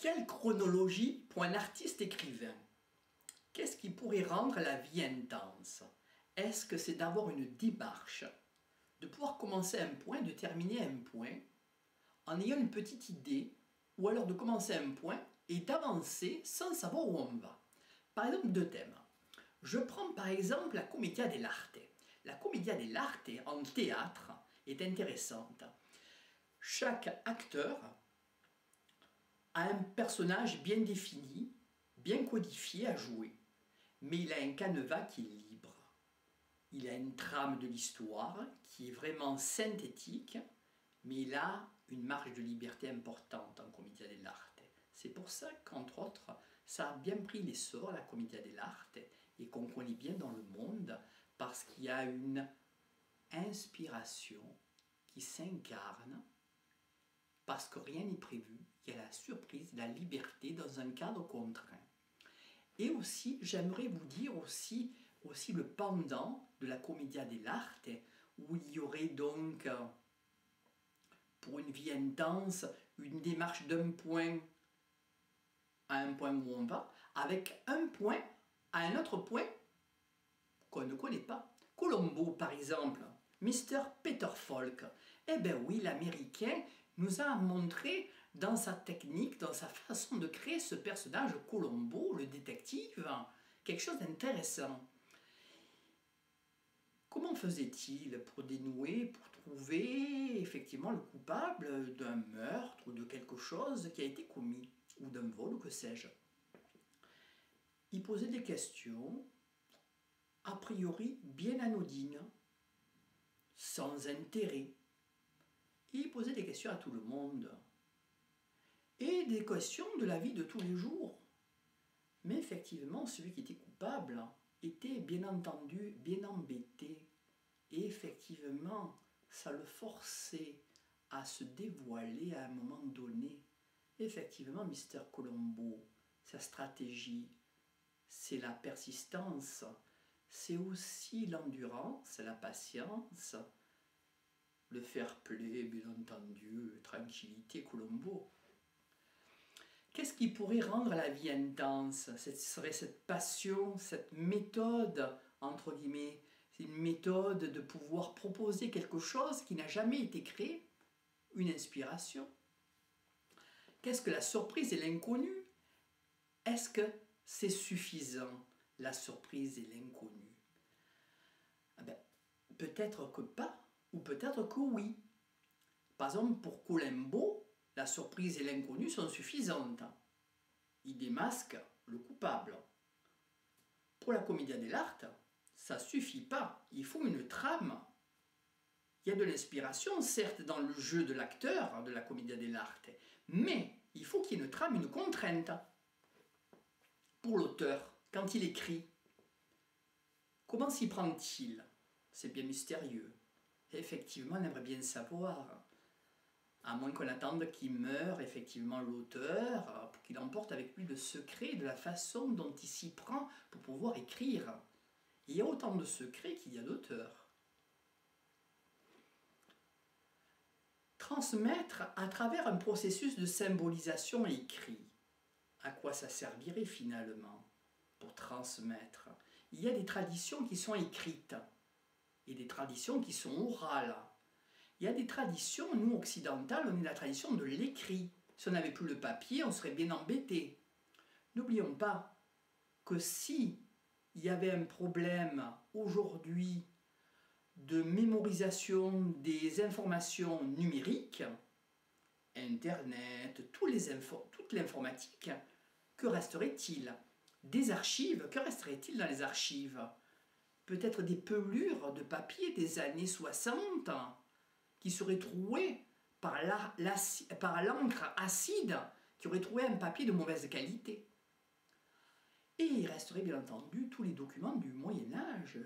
Quelle chronologie pour un artiste écrivain? Qu'est-ce qui pourrait rendre la vie intense? Est-ce que c'est d'avoir une démarche, de pouvoir commencer à un point, de terminer à un point, en ayant une petite idée, ou alors de commencer à un point et d'avancer sans savoir où on va? Par exemple, deux thèmes. Je prends par exemple la commedia dell'arte. La commedia dell'arte en théâtre est intéressante. Chaque acteur a un personnage bien défini, bien codifié à jouer, mais il a un canevas qui est libre. Il a une trame de l'histoire qui est vraiment synthétique, mais il a une marge de liberté importante en commedia dell'arte. C'est pour ça qu'entre autres, ça a bien pris l'essor, la commedia dell'arte, et qu'on connaît bien dans le monde, parce qu'il y a une inspiration qui s'incarne, parce que rien n'est prévu, il y a la surprise, la liberté dans un cadre contraint. Et aussi, j'aimerais vous dire aussi le pendant de la commedia dell'arte, où il y aurait donc, pour une vie intense, une démarche d'un point à un point où on va, avec un point à un autre point qu'on ne connaît pas. Columbo, par exemple, Mr. Peter Falk. Eh bien oui, l'Américain nous a montré dans sa technique, dans sa façon de créer ce personnage Columbo, le détective, quelque chose d'intéressant. Comment faisait-il pour dénouer, pour trouver effectivement le coupable d'un meurtre ou de quelque chose qui a été commis, ou d'un vol ou que sais-je? Il posait des questions, a priori bien anodines, sans intérêt. Et il posait des questions à tout le monde. Et des questions de la vie de tous les jours. Mais effectivement, celui qui était coupable était bien entendu bien embêté. Et effectivement, ça le forçait à se dévoiler à un moment donné. Effectivement, Mr. Columbo, sa stratégie, c'est la persistance, c'est aussi l'endurance, la patience, le fair play, bien entendu, tranquillité, Columbo. Qu'est-ce qui pourrait rendre la vie intense? Ce serait cette passion, cette méthode, entre guillemets. C'est une méthode de pouvoir proposer quelque chose qui n'a jamais été créé, une inspiration. Qu'est-ce que la surprise et l'inconnu? Est-ce que c'est suffisant, la surprise et l'inconnu? Peut-être que pas, ou peut-être que oui. Par exemple, pour Columbo, la surprise et l'inconnu sont suffisantes. Il démasque le coupable. Pour la commedia dell'arte, ça ne suffit pas. Il faut une trame. Il y a de l'inspiration, certes, dans le jeu de l'acteur de la commedia dell'arte, mais il faut qu'il y ait une trame, une contrainte. Pour l'auteur, quand il écrit, comment s'y prend-il? C'est bien mystérieux. Effectivement, on aimerait bien savoir. À moins qu'on attende qu'il meure, effectivement, l'auteur, pour qu'il emporte avec lui le secret de la façon dont il s'y prend pour pouvoir écrire. Il y a autant de secrets qu'il y a d'auteurs. Transmettre à travers un processus de symbolisation écrit. À quoi ça servirait finalement pour transmettre? Il y a des traditions qui sont écrites et des traditions qui sont orales. Il y a des traditions, nous occidentales, on est la tradition de l'écrit. Si on n'avait plus le papier, on serait bien embêté. N'oublions pas que si il y avait un problème aujourd'hui de mémorisation des informations numériques, Internet, toute l'informatique, que resterait-il? Des archives, que resterait-il dans les archives? Peut-être des pelures de papier des années 60 qui seraient trouées par l'encre acide, qui aurait trouvé un papier de mauvaise qualité. Et il resterait bien entendu tous les documents du Moyen-Âge,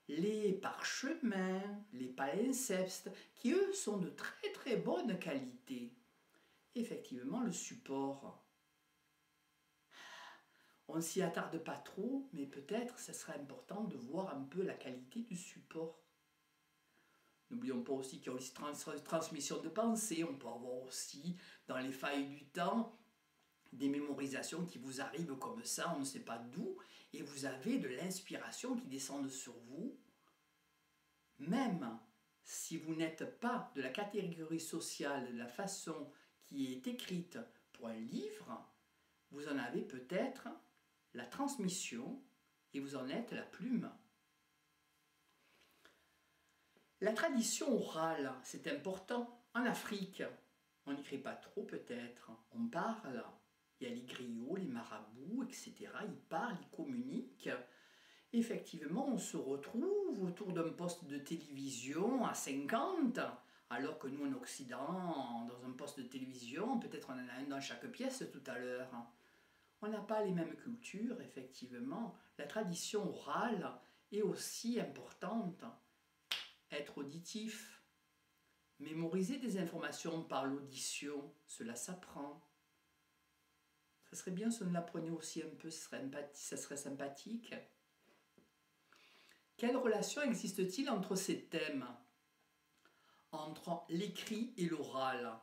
les parchemins, les palimpsestes, qui eux sont de très très bonne qualité. Effectivement, le support, on ne s'y attarde pas trop, mais peut-être ce serait important de voir un peu la qualité du support. N'oublions pas aussi qu'il y a aussi transmission de pensée, on peut avoir aussi, dans les failles du temps, des mémorisations qui vous arrivent comme ça, on ne sait pas d'où, et vous avez de l'inspiration qui descend sur vous, même si vous n'êtes pas de la catégorie sociale, de la façon qui est écrite pour un livre, vous en avez peut-être la transmission et vous en êtes la plume. La tradition orale, c'est important. En Afrique, on n'écrit pas trop peut-être, on parle. Il y a les griots, les marabouts, etc. Ils parlent, ils communiquent. Effectivement, on se retrouve autour d'un poste de télévision à 50, alors que nous en Occident, dans un poste de télévision, peut-être on en a un dans chaque pièce tout à l'heure. On n'a pas les mêmes cultures, effectivement. La tradition orale est aussi importante. Être auditif, mémoriser des informations par l'audition, cela s'apprend. Ça serait bien si on l'apprenait aussi un peu, ça serait sympathique. Quelle relation existe-t-il entre ces thèmes, entre l'écrit et l'oral?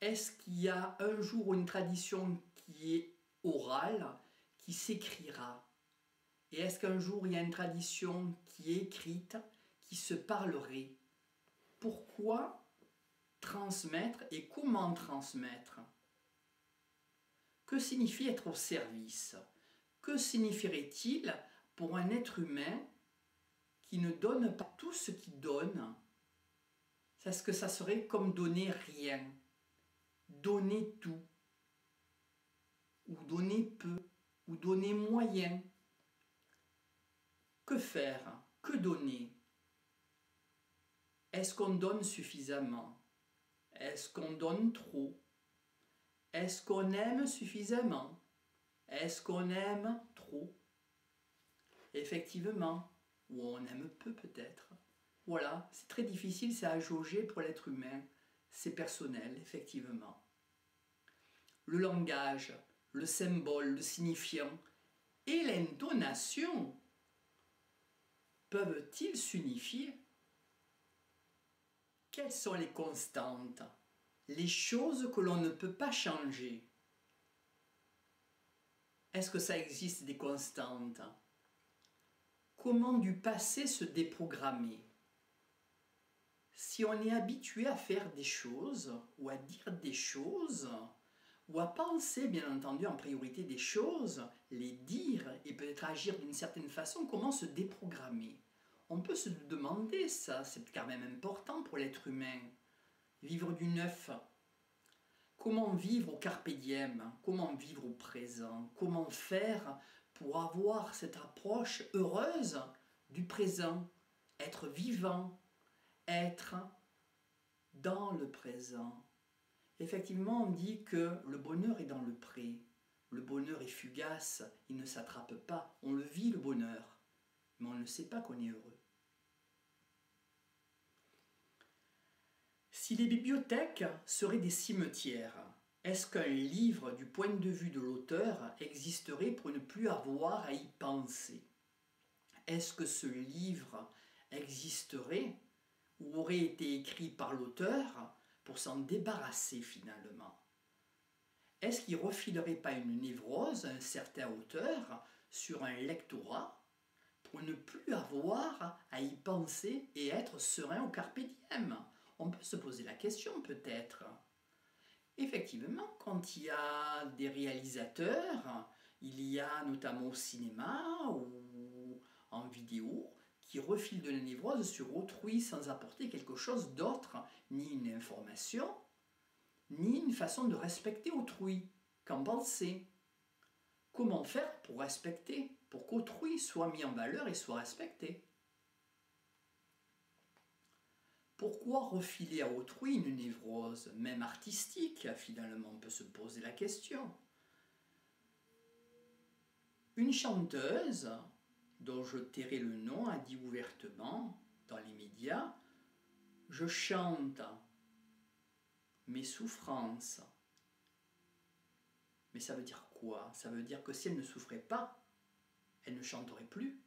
Est-ce qu'il y a un jour une tradition qui est orale, qui s'écrira? Et est-ce qu'un jour il y a une tradition qui est écrite, qui se parlerait? Pourquoi transmettre et comment transmettre? Que signifie être au service? Que signifierait-il pour un être humain qui ne donne pas tout ce qu'il donne? Est-ce que ça serait comme donner rien? Donner tout? Ou donner peu? Ou donner moyen? Que faire? Que donner? Est-ce qu'on donne suffisamment? Est-ce qu'on donne trop? Est-ce qu'on aime suffisamment? Est-ce qu'on aime trop? Effectivement, ou on aime peu peut-être. Voilà, c'est très difficile, c'est à jauger pour l'être humain. C'est personnel, effectivement. Le langage, le symbole, le signifiant et l'intonation peuvent-ils s'unifier? Quelles sont les constantes? Les choses que l'on ne peut pas changer? Est-ce que ça existe des constantes? Comment du passé se déprogrammer? Si on est habitué à faire des choses, ou à dire des choses, ou à penser bien entendu en priorité des choses, les dire et peut-être agir d'une certaine façon, comment se déprogrammer? On peut se demander ça, c'est quand même important pour l'être humain. Vivre du neuf. Comment vivre au carpe diem? Comment vivre au présent? Comment faire pour avoir cette approche heureuse du présent? Être vivant, être dans le présent. Effectivement, on dit que le bonheur est dans le pré. Le bonheur est fugace, il ne s'attrape pas. On le vit, le bonheur, mais on ne sait pas qu'on est heureux. Si les bibliothèques seraient des cimetières, est-ce qu'un livre, du point de vue de l'auteur, existerait pour ne plus avoir à y penser? Est-ce que ce livre existerait ou aurait été écrit par l'auteur pour s'en débarrasser finalement? Est-ce qu'il ne refilerait pas une névrose à un certain auteur sur un lectorat pour ne plus avoir à y penser et être serein au carpe diem? On peut se poser la question peut-être. Effectivement, quand il y a des réalisateurs, il y a notamment au cinéma ou en vidéo, qui refilent de la névrose sur autrui sans apporter quelque chose d'autre, ni une information, ni une façon de respecter autrui. Qu'en penser? Comment faire pour respecter, pour qu'autrui soit mis en valeur et soit respecté? Pourquoi refiler à autrui une névrose, même artistique? Finalement, on peut se poser la question. Une chanteuse, dont je tairai le nom, a dit ouvertement dans les médias « Je chante mes souffrances ». Mais ça veut dire quoi? Ça veut dire que si elle ne souffrait pas, elle ne chanterait plus.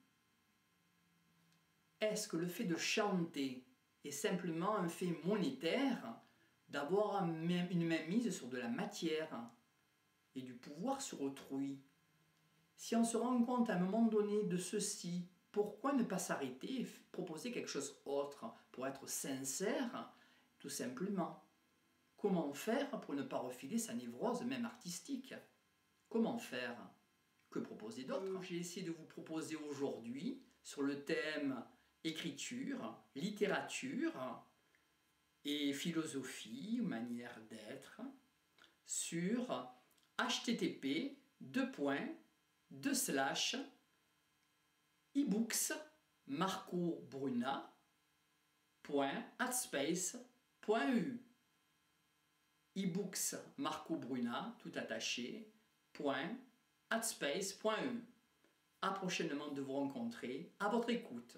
Est-ce que le fait de chanter est simplement un fait monétaire, d'avoir une mainmise sur de la matière? et du pouvoir sur autrui. Si on se rend compte à un moment donné de ceci, pourquoi ne pas s'arrêter et proposer quelque chose d'autre pour être sincère, tout simplement? Comment faire pour ne pas refiler sa névrose, même artistique? Comment faire? Que proposer d'autre? J'ai essayé de vous proposer aujourd'hui sur le thème écriture, littérature et philosophie, manière d'être, sur http://ebooks.marcobruna.adspace.eu ebooks Marco Bruna, tout attaché, .adspace.eu. À prochainement de vous rencontrer, à votre écoute.